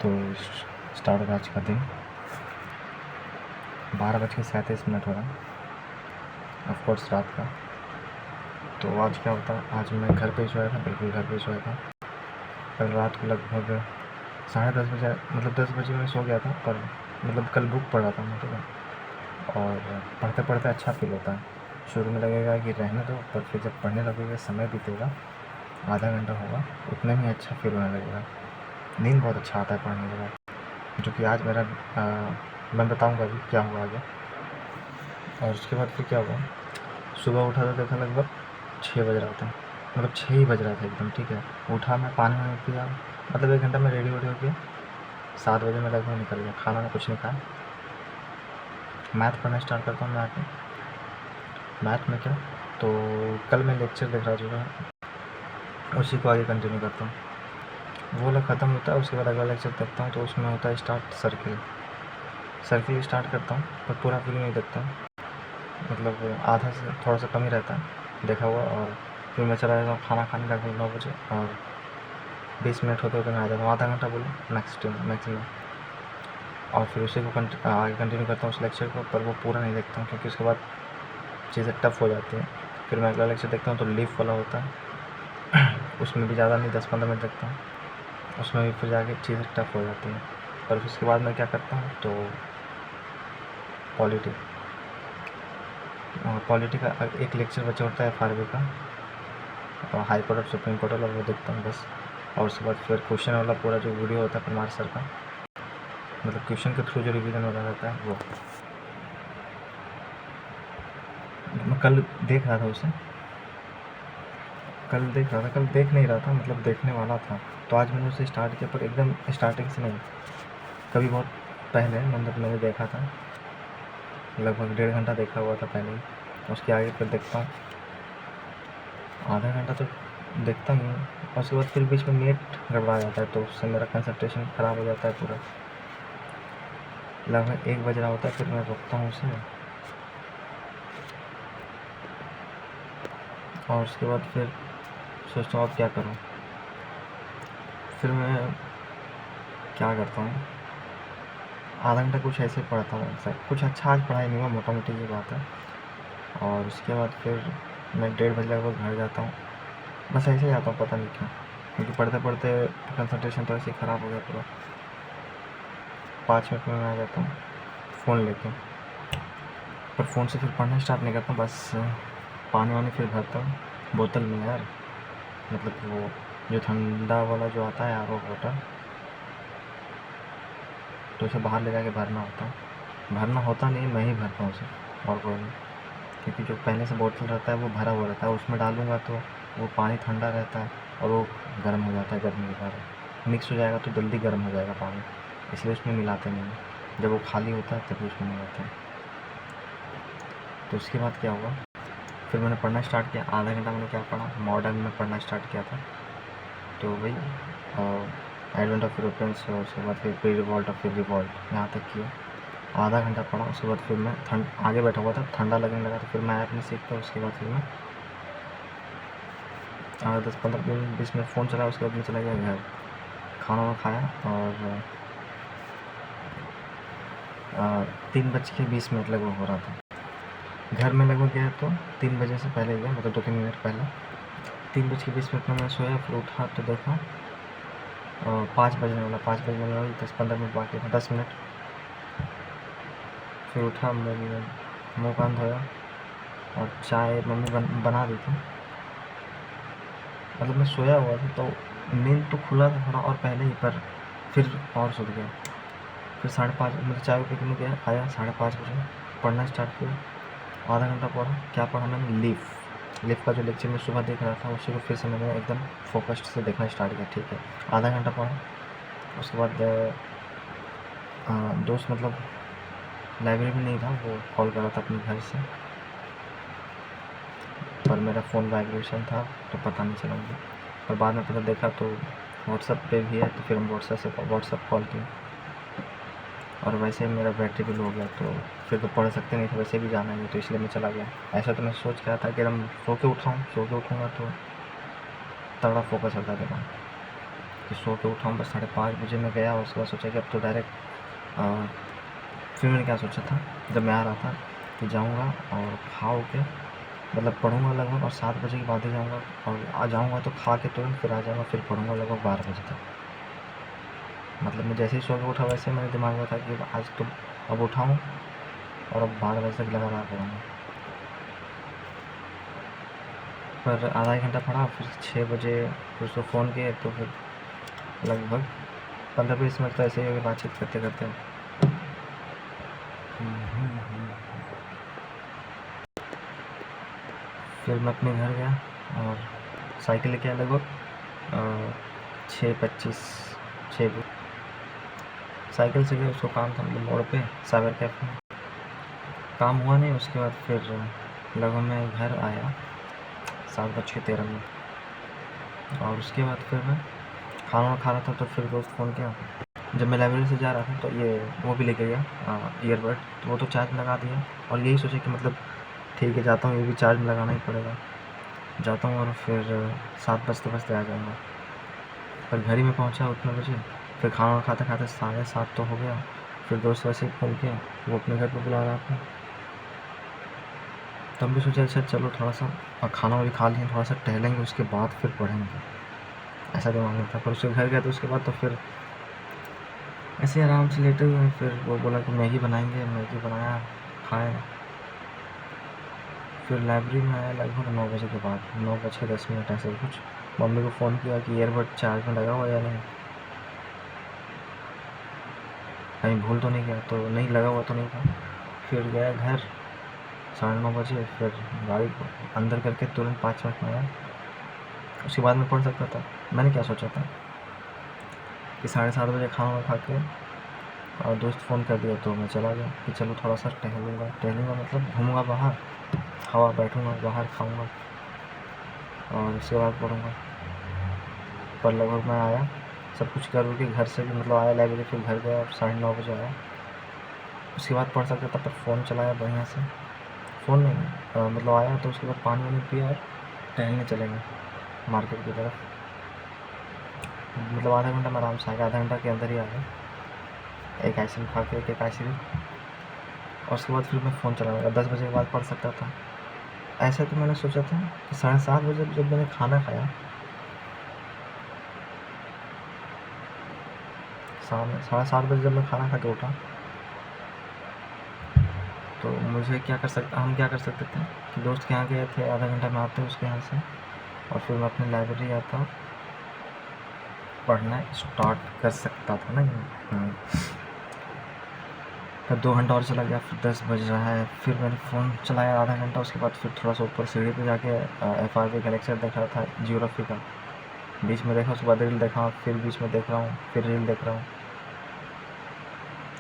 तो स्टार्ट होगा आज का दिन। 12:37 हो रहा है, ऑफकोर्स रात का। तो आज क्या होता है, आज मैं घर पे ही सोया था, बिल्कुल घर पे ही सोया था। कल रात को लगभग 10:30 बजे, मतलब 10 बजे मैं सो गया था, पर मतलब कल बुक पढ़ रहा था मैं, ठीक है। और पढ़ते पढ़ते अच्छा फील होता है। शुरू में लगेगा कि रहने दो, पर फिर जब पढ़ने लगोगे, समय बीतेगा, आधा घंटा होगा, उतने में अच्छा फील होने लगेगा। नींद बहुत अच्छा आता है पढ़ने के बाद, जो कि आज मेरा मैं बताऊंगा अभी क्या हुआ आगे। और उसके बाद फिर क्या हुआ, सुबह उठा तो देखा लगभग 6 बज रहा था, मतलब 6 ही बज रहा था एकदम, ठीक है। उठा मैं, पानी वानी पिया, मतलब 1 घंटा में रेडी वेडी हो गया। 7 बजे मैं लगभग निकल गया, खाना में कुछ नहीं खाया। मैथ पढ़ना स्टार्ट करता हूँ मैं आके। मैथ में क्या, तो कल मैं लेक्चर देख रहा जो है, उसी को आगे कंटिन्यू करता हूँ। वो वाला ख़त्म होता है, उसके बाद अगला लेक्चर देखता हूँ, तो उसमें होता है स्टार्ट सर्किल स्टार्ट करता हूँ, पर पूरा वीडियो नहीं देखता हूँ, मतलब आधा से थोड़ा सा कम ही रहता है देखा हुआ। और फिर मैं चला जाता हूँ खाना खाने लगभग 9 बजे, और 20 मिनट होते होते मैं आ जाता हूँ, आधा घंटा बोलो मैक्सिमम। और फिर उसी को आगे कंटिन्यू करता हूँ उस लेक्चर को, पर वो पूरा नहीं देखता हूँ, क्योंकि उसके बाद चीज़ें टफ हो जाती हैं। फिर मैं अगला लेक्चर देखता हूँ, तो लीफ वाला होता है, उसमें भी ज़्यादा नहीं, 10-15 मिनट देखता हूँ, उसमें भी फिर जाके चीज़ें टफ हो जाती हैं। पर उसके बाद मैं क्या करता हूँ, तो पॉलिटी का एक लेक्चर बचा होता है FRB का, और हाई कोर्ट और सुप्रीम कोर्ट वाला, वो देखता हूँ बस। और उसके बाद फिर क्वेश्चन वाला पूरा जो वीडियो होता है परमार सर का, मतलब क्वेश्चन के थ्रू जो रिवीजन वाला रहता है, वो मैं कल देख रहा था उसे, कल देख नहीं रहा था, मतलब देखने वाला था। तो आज मैंने उसे स्टार्ट किया, पर एकदम स्टार्टिंग से नहीं, कभी बहुत पहले, मतलब मैंने देखा था, लगभग 1.5 घंटा देखा हुआ था पहले ही। उसके आगे फिर देखता हूँ, आधा घंटा तो देखता ही हूँ। और उसके बाद फिर बीच में नेट गड़बड़ा जाता है, तो उससे मेरा कंसंट्रेशन ख़राब हो जाता है पूरा। लगभग 1 बज रहा होता है, फिर मैं रोकता हूँ उसे, और उसके बाद फिर सोचता हूँ अब क्या करूँ। फिर मैं क्या करता हूँ, आधा घंटा कुछ ऐसे पढ़ता हूँ, ऐसा कुछ अच्छा आज पढ़ाई नहीं हुआ, मोटा मोटी ये बात है। और उसके बाद फिर मैं 1:30 बजे लगभग घर जाता हूँ, बस ऐसे ही आता हूँ, पता नहीं क्यों, क्योंकि पढ़ते पढ़ते कंसंट्रेशन तो ऐसे ही ख़राब हो गया पूरा। 5 मिनट में मैं आ जाता हूँ फ़ोन लेके, पर फ़ोन से फिर पढ़ना स्टार्ट नहीं करता हूँ, बस पानी वानी फिर भरता हूँ बोतल में यार, मतलब वो जो ठंडा वाला जो आता है RO वाटर, तो उसे बाहर ले जाके भरना होता नहीं, मैं ही भरता हूँ उसे, और कोई नहीं। क्योंकि जो पहले से बोतल रहता है वो भरा हुआ रहता है, उसमें डालूँगा तो वो पानी ठंडा रहता है, और वो गर्म हो जाता है गर्मी के कारण, मिक्स हो जाएगा तो जल्दी गर्म हो जाएगा पानी, इसलिए उसमें मिलाते नहीं हैं। जब वो खाली होता है तभी उसमें मिलाते हैं। तो उसके बाद क्या हुआ, फिर मैंने पढ़ना स्टार्ट किया। आधा घंटा मैंने क्या पढ़ा, मॉडर्न में पढ़ना स्टार्ट किया था, तो वही एडवेंट ऑफ यूरोपियंस, और उसके बाद फिर प्री रिवॉल्ट और फिर रिवॉल्ट, यहाँ तक किया। आधा घंटा पढ़ा, उसके बाद फिर मैं आगे बैठा हुआ था, ठंडा लगने लगा, तो फिर मैं ऐप में सीखता, उसके बाद फिर मैं 10-15 20 मिनट फ़ोन चलाया। उसके बाद मैं चला गया घर, खाना वाना खाया, और 3:20 लगभग हो रहा था। घर में लगभग गया तो 3 बजे से पहले गया, मतलब 2-3 मिनट पहले। 3:20 में मैं सोया, फिर उठा तो देखा 5 बजने वाला, 5 बजने वाला, 10-15 मिनट बाकी था, 10 मिनट। फिर उठा, मुँह कान धोया, और चाय मम्मी बना दी थी। मतलब मैं सोया हुआ था, तो नींद तो खुला था थोड़ा और पहले ही, पर फिर और सो गया। फिर 5:30 मतलब चाय पी के मैं गया, आया 5:30 बजे, पढ़ना स्टार्ट किया। आधा घंटा पढ़ा। क्या पढ़ा मैंने, लीफ का जो लेक्चर मैं सुबह देख रहा था, उसी को फिर से मैंने एकदम फोकस्ड से देखना स्टार्ट किया, ठीक है। आधा घंटा पढ़ा। उसके बाद दोस्त, मतलब लाइब्रेरी में नहीं था, वो कॉल कर रहा था अपने घर से, पर मेरा फ़ोन वाइब्रेशन था तो पता नहीं चला मुझे, पर बाद में पता देखा तो व्हाट्सएप पे भी है, तो फिर हम व्हाट्सएप कॉल किए। और वैसे मेरा बैटरी भी लो हो गया, तो फिर तो पढ़ सकते नहीं थे, वैसे भी जाना है, तो इसलिए मैं चला गया। ऐसा तो मैं सोच के आया था कि हम सो के उठूँगा तो तगड़ा फोकस होता दिमाग। कि सो के उठाऊँ, बस 5:30 बजे मैं गया। उसके बाद सोचा कि अब तो डायरेक्ट फिर मैंने क्या सोचा था जब मैं आ रहा था कि जाऊँगा और खा के मतलब पढ़ूँगा लगभग, और 7 बजे के बाद ही जाऊँगा, और आ जाऊँगा तो खा के तुरंत फिर आ जाऊँगा, फिर पढ़ूँगा लगभग 12 बजे तक। मतलब मैं जैसे ही सो के उठा वैसे मेरे दिमाग में था कि आज तो अब उठाऊँ और अब 12 बजे तक लगातार पढ़ूँगा। पर आधा एक घंटा पढ़ा, फिर 6 बजे फिर उसको फ़ोन किए, तो फिर लगभग 15-20 मिनट तो ऐसे ही हो गए बातचीत करते करते। फिर मैं अपने घर गया और साइकिल लेके आया लगभग 6:25 6 साइकिल से गया। उसको काम था मतलब मोड़ पे साइबर कैफ़े में, काम हुआ नहीं। उसके बाद फिर लगभग मैं घर आया 7:13 और उसके बाद फिर मैं खाना खा रहा था, तो फिर दोस्त फ़ोन किया। जब मैं लाइब्रेरी से जा रहा था तो ये वो भी लेके गया ईयरबड, तो वो तो चार्ज में लगा दिया, और यही सोचा कि मतलब ठीक है जाता हूँ, ये भी चार्ज में लगाना ही पड़ेगा। जाता हूँ और फिर 7 बजते आ जाऊँगा। पर घर ही में पहुँचा उतने बजे, फिर खाना खाते खाते 7:30 तो हो गया। फिर दोस्त वैसे ही फ़ोन किया, वो अपने घर पर बुला रहा था। तब भी सोचा अच्छा चलो थोड़ा सा खाना भी खा लिए, थोड़ा सा टहलेंगे, उसके बाद फिर पढ़ेंगे, ऐसा दिमाग में था। पर उसके घर गया तो उसके बाद तो फिर ऐसे आराम से लेटे हुए। फिर वो बोला कि मैगी बनाएंगे, मैगी बनाया, खाए। फिर लाइब्रेरी में आया लगभग 9 बजे के बाद, 9:10 ऐसे कुछ। मम्मी को फ़ोन किया कि ईयरबड चार्ज में लगा हुआ या नहीं, कहीं भूल तो नहीं गया, तो नहीं लगा हुआ तो नहीं था। फिर गया घर 9:30 बजे, फिर गाड़ी को अंदर करके तुरंत 5 मिनट में आया। उसके बाद मैं पढ़ सकता था। मैंने क्या सोचा था कि 7:30 बजे खाना खा के और दोस्त फ़ोन कर दिया, तो मैं चला गया कि चलो थोड़ा सा टहलूँगा मतलब घूमूँगा बाहर, हवा बैठूँगा बाहर, खाऊँगा और उसके बाद पढ़ूँगा। पर लगभग मैं आया सब कुछ कर के घर से भी मतलब आया लाइब्रेरी, फिर घर गया और 9:30 बजे आया। उसके बाद पढ़ सकता था, पर फ़ोन चलाया बढ़िया से। फ़ोन नहीं मतलब आया तो उसके बाद पानी वानी पिया और टहलने चले गए मार्केट की तरफ। मतलब आधा घंटा में आराम से आ गया, आधा घंटा के अंदर ही आ गया। एक आइसक्रीम खा के एक आइसक्रीम, और उसके बाद फिर मैं फ़ोन चलाऊँगा। 10 बजे के बाद पढ़ सकता था। ऐसा तो मैंने सोचा था कि 7:30 बजे जब मैंने खाना खाया, 7:30 बजे जब मैं खाना खा के उठा, तो हम क्या कर सकते थे कि दोस्त के यहाँ गए थे, आधा घंटा में आते उसके यहाँ से, और फिर मैं अपनी लाइब्रेरी आता, पढ़ना स्टार्ट कर सकता था ना। फिर 2 घंटा और चला गया, फिर 10 बज रहा है। फिर मैंने फ़ोन चलाया आधा घंटा। उसके बाद फिर थोड़ा सा ऊपर सीढ़ी पे जाके FRB का लेक्चर देख रहा था, जियोग्राफी का। बीच में देखा, उसके बाद रील देखा, फिर बीच में देख रहा हूँ, फिर रील देख रहा हूँ।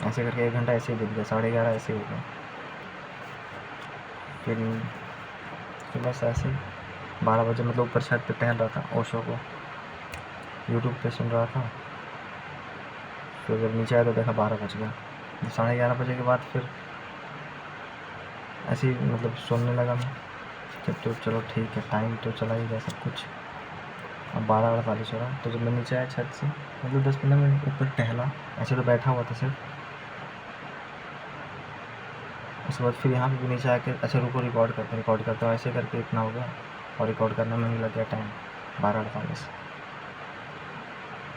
ऐसे करके 1 घंटा ऐसे ही बीत गया, 11:30 ऐसे ही हो गया। फिर बस ऐसे ही 12 बजे मतलब ऊपर छत पे टहल रहा था, ओशो को यूट्यूब पे सुन रहा था। फिर जब नीचे आया तो देखा 12 बज गया। 11:30 बजे के बाद फिर ऐसे ही मतलब सोने लगा मैं। जब तो चलो ठीक है, टाइम तो चला ही गया सब कुछ। अब 12:48 हो रहा। तो जब मैं नीचे आया छत से, मतलब 10-15 मिनट ऊपर टहला, ऐसे तो बैठा हुआ था सिर्फ। उसके बाद फिर यहाँ पे भी नीचे आके अच्छा रुको रिकॉर्ड करता हूँ, ऐसे करके इतना हो गया, और रिकॉर्ड करने में भी लग गया टाइम 12:48।